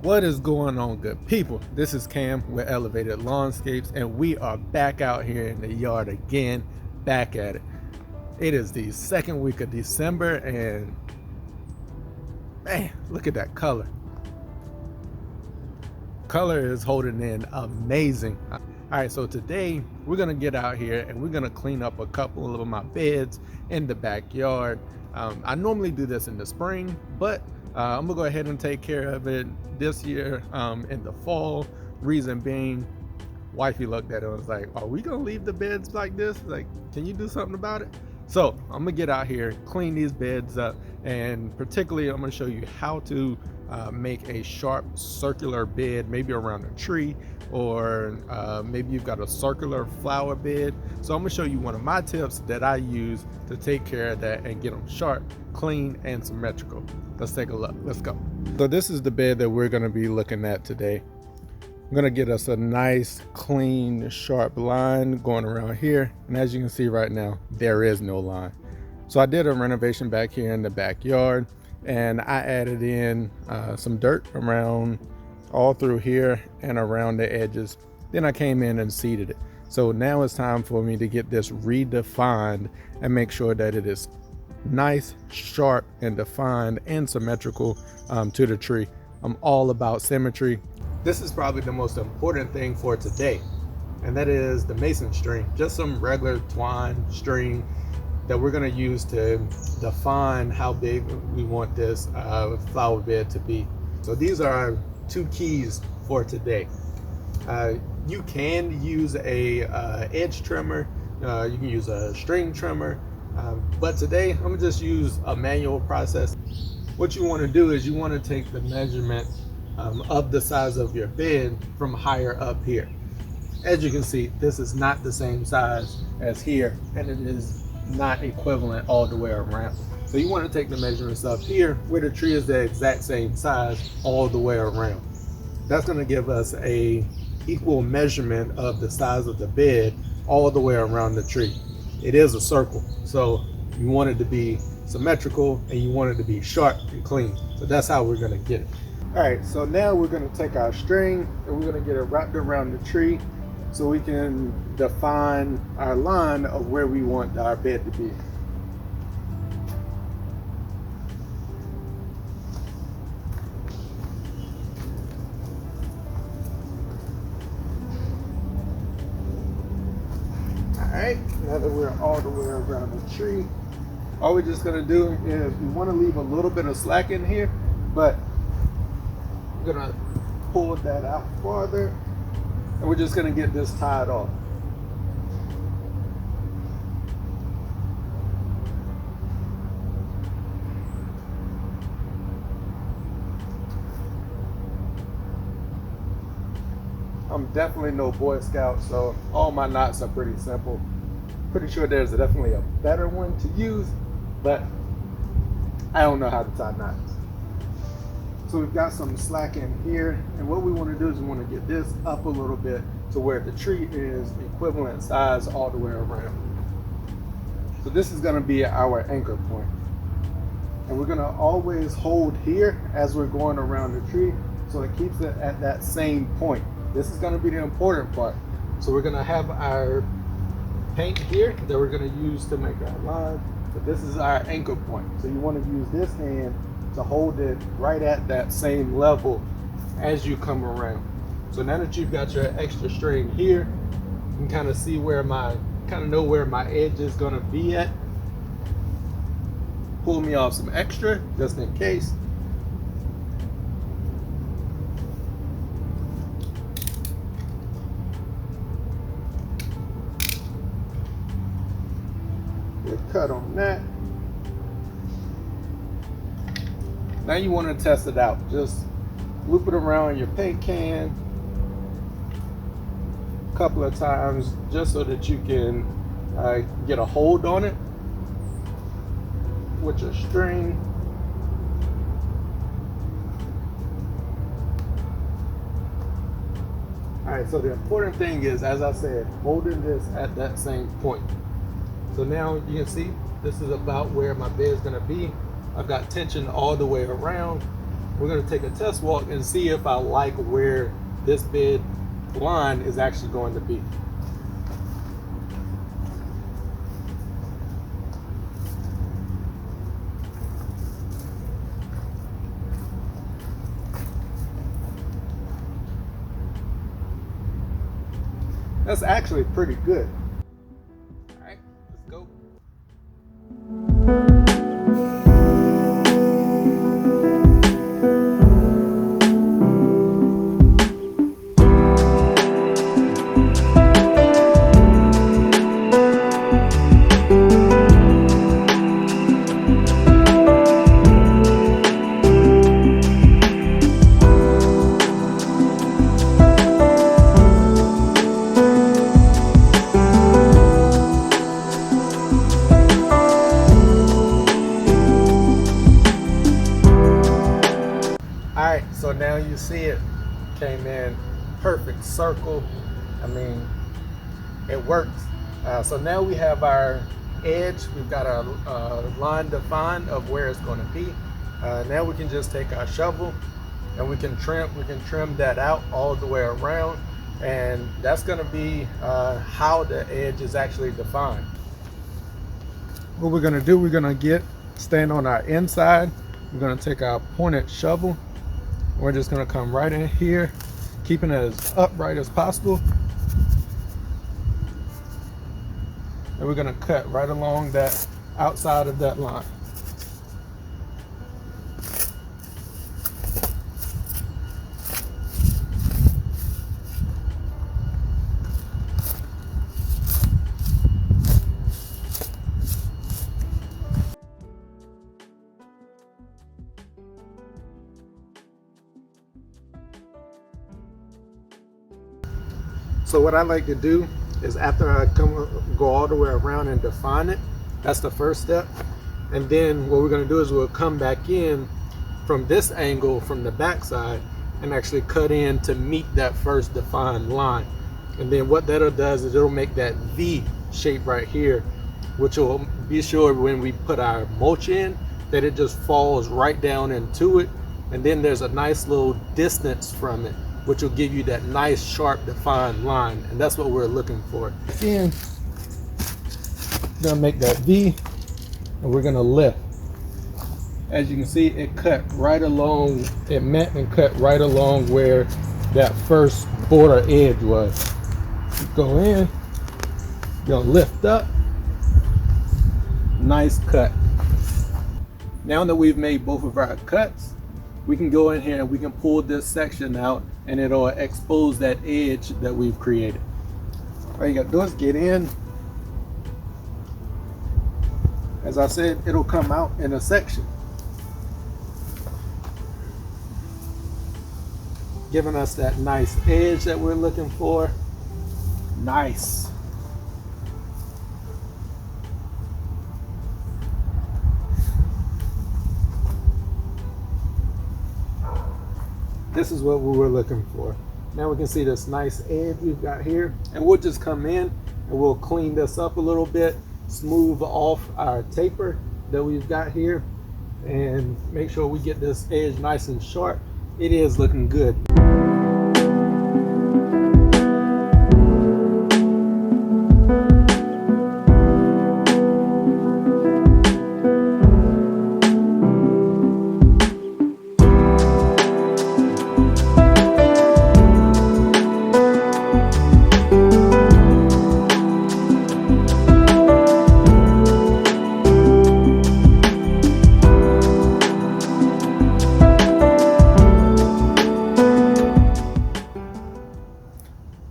What is going on, good people? This is Cam with Elevated Lawnscapes, and we are back out here in the yard again, back at it. It is the second week of December, and man, look at that color. Color is holding in amazing. All right, so today we're gonna get out here and we're gonna clean up a couple of my beds in the backyard. I normally do this in the spring, but I'm gonna go ahead and take care of it this year in the fall. Reason being, wifey looked at it and was like, are we gonna leave the beds like this? Like, can you do something about it? So I'm gonna get out here, clean these beds up, and particularly I'm gonna show you how to make a sharp circular bed, maybe around a tree, or maybe you've got a circular flower bed. So I'm gonna show you one of my tips that I use to take care of that and get them sharp, clean, and symmetrical. Let's take a look. Let's go. So this is the bed that we're gonna be looking at today. I'm gonna get us a nice, clean, sharp line going around here. And as you can see right now, there is no line. So I did a renovation back here in the backyard, and I added in some dirt around all through here and around the edges. Then I came in and seeded it. So now it's time for me to get this redefined and make sure that it is nice, sharp, and defined and symmetrical to the tree. I'm all about symmetry. This is probably the most important thing for today, and that is the mason string. Just some regular twine string that we're going to use to define how big we want this flower bed to be. So these are our two keys for today. You can use a edge trimmer, you can use a string trimmer, but today I'm gonna just use a manual process. What you want to do is you want to take the measurement of the size of your bed from higher up here. As you can see, this is not the same size as here, and it is not equivalent all the way around. So you want to take the measurements up here where the tree is the exact same size all the way around. That's going to give us a equal measurement of the size of the bed all the way around the tree. It is a circle, so you want it to be symmetrical and you want it to be sharp and clean. So that's how we're going to get it. All right, so now we're going to take our string and we're going to get it wrapped around the tree so we can define our line of where we want our bed to be. All right, now that we're all the way around the tree, all we're just going to do is we want to leave a little bit of slack in here, but we're going to pull that out farther, and we're just going to get this tied off. I'm definitely no Boy Scout, so all my knots are pretty simple. Pretty sure there's definitely a better one to use, but I don't know how to tie knots. So we've got some slack in here, and what we want to do is we want to get this up a little bit to where the tree is equivalent size all the way around. So this is going to be our anchor point, and we're going to always hold here as we're going around the tree, so it keeps it at that same point. This is going to be the important part. So we're going to have our paint here that we're going to use to make our line, but this is our anchor point. So you want to use this hand to hold it right at that same level as you come around. So now that you've got your extra string here, you can kind of see where know where my edge is going to be at. Pull me off some extra just in case. Cut on that. Now you want to test it out. Just loop it around your paint can a couple of times just so that you can get a hold on it with your string. All right, so the important thing is, as I said, holding this at that same point. So now you can see this is about where my bed is going to be. I've got tension all the way around. we're going to take a test walk and see if I like where this bed line is actually going to be. That's actually pretty good. All right, let's go. Alright, so now you see it came in perfect circle. I mean, it works. So now we have our edge. We've got our line defined of where it's going to be. Now we can just take our shovel and we can trim that out all the way around, and that's going to be how the edge is actually defined. What we're going to do, we're going to stand on our inside. We're going to take our pointed shovel. We're just going to come right in here, keeping it as upright as possible. And we're going to cut right along that outside of that line. So what I like to do is, after I go all the way around and define it, that's the first step. And then what we're going to do is we'll come back in from this angle from the back side and actually cut in to meet that first defined line. And then what that does is it'll make that V shape right here, which will be sure when we put our mulch in that it just falls right down into it. And then there's a nice little distance from it, which will give you that nice sharp defined line, and that's what we're looking for. Again, we're gonna make that V and we're gonna lift. As you can see, it cut right along, it met and cut right along where that first border edge was. Go in, you're gonna lift up, nice cut. Now that we've made both of our cuts, we can go in here and we can pull this section out and it'll expose that edge that we've created. All you gotta do is get in. As I said, it'll come out in a section, giving us that nice edge that we're looking for. Nice. This is what we were looking for. Now we can see this nice edge we've got here, and we'll just come in and we'll clean this up a little bit, smooth off our taper that we've got here, and make sure we get this edge nice and sharp. It is looking good.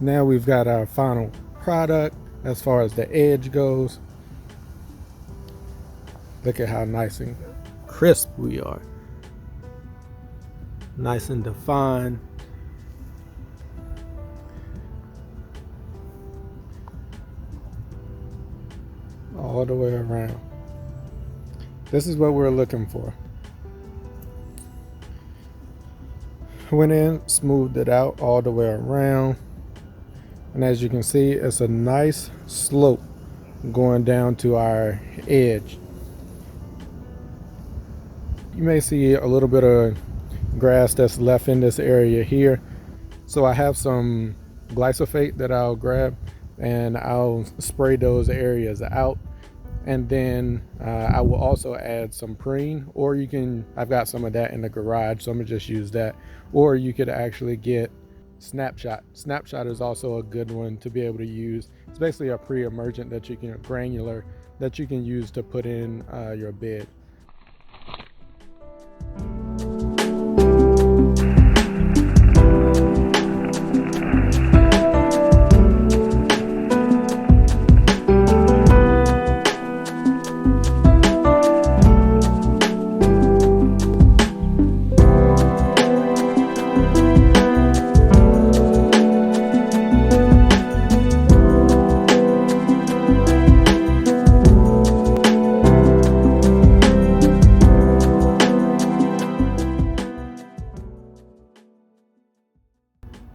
Now we've got our final product as far as the edge goes. Look at how nice and crisp we are. Nice and defined. All the way around. This is what we're looking for. Went in, smoothed it out all the way around. And as you can see, it's a nice slope going down to our edge. You may see a little bit of grass that's left in this area here. So I have some glyphosate that I'll grab and I'll spray those areas out. And then I will also add some preen, or you can, I've got some of that in the garage, so I'm gonna just use that. Or you could actually get Snapshot. Snapshot is also a good one to be able to use. It's basically a pre-emergent that you can, granular, that you can use to put in your bed.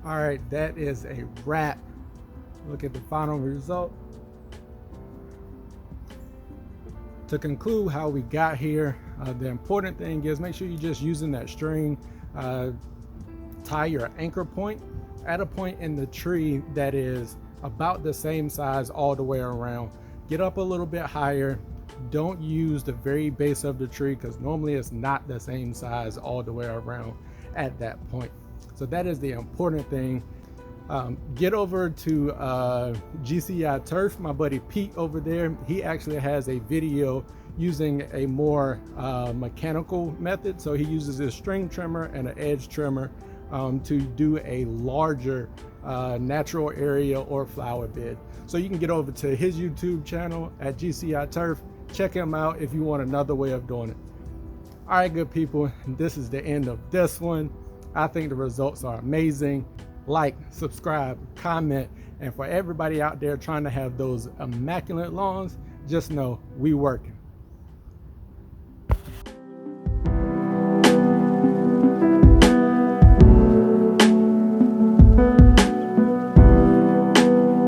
All right, that is a wrap. Look at the final result. To conclude how we got here, the important thing is make sure you're just using that string. Tie your anchor point at a point in the tree that is about the same size all the way around. Get up a little bit higher. Don't use the very base of the tree because normally it's not the same size all the way around at that point. So that is the important thing. Get over to GCI Turf, my buddy Pete over there. He actually has a video using a more mechanical method. So he uses a string trimmer and an edge trimmer to do a larger natural area or flower bed. So you can get over to his YouTube channel at GCI Turf. Check him out if you want another way of doing it. All right, good people, this is the end of this one. I think the results are amazing. Like, subscribe, comment, and for everybody out there trying to have those immaculate lawns, just know we working.